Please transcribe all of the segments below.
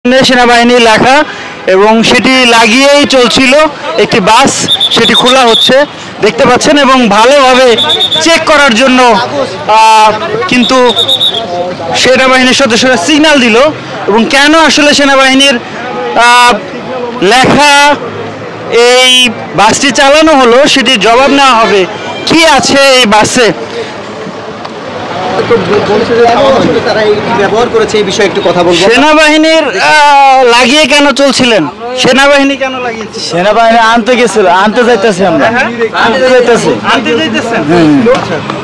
সেনাবাহিনী লেখা এবং সেটি লাগিয়েই চলছিল একটি বাস, সেটি খোলা হচ্ছে দেখতে পাচ্ছেন এবং ভালোভাবে চেক করার জন্য কিন্তু সেনাবাহিনীর সদস্যরা সিগন্যাল দিল এবং কেন আসলে সেনাবাহিনীর লেখা এই বাসটি চালানো হলো সেটির জবাব নেওয়া হবে। কি আছে এই বাসে সেনাবাহিনীর লাগিয়ে কেন চলছিলেন? সেনাবাহিনী কেন লাগিয়েছে? সেনাবাহিনী আনতে গেছিল, আনতে যাইতেছি আমরা, আনতে যাইতেছি।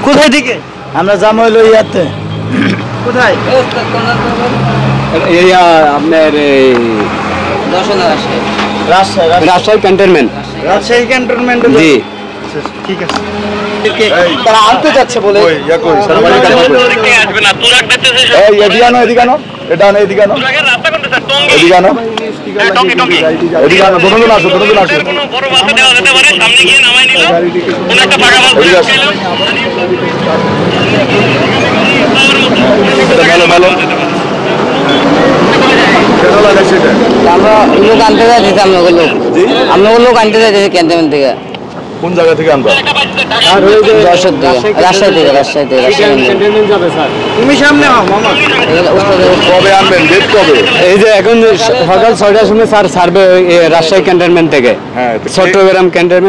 কোথায় থেকে? আমরা যাবো হইলো ইয়াতে। কোথায়? আপনার রাজশাহী ক্যান্টনমেন্ট। রাজশাহী ক্যান্টনমেন্ট। জি ঠিক আছে। তারা আনতে যাচ্ছে বলে আমরা লোক আনতে যাচ্ছি, আমরা লোক আনতে যাচ্ছি ক্যান্টনমেন্ট থেকে। কোন জায়গা থেকে আনবা? রাজশাহী থেকে। তুমি সামনে কবে আনবেন? ডেট কবে? এই যে এখন সকাল 6টার সময় স্যার ছাড়বে রাজশাহী ক্যান্টনমেন্ট থেকে, হ্যাঁ, চট্টগ্রাম ক্যান্টনমেন্ট।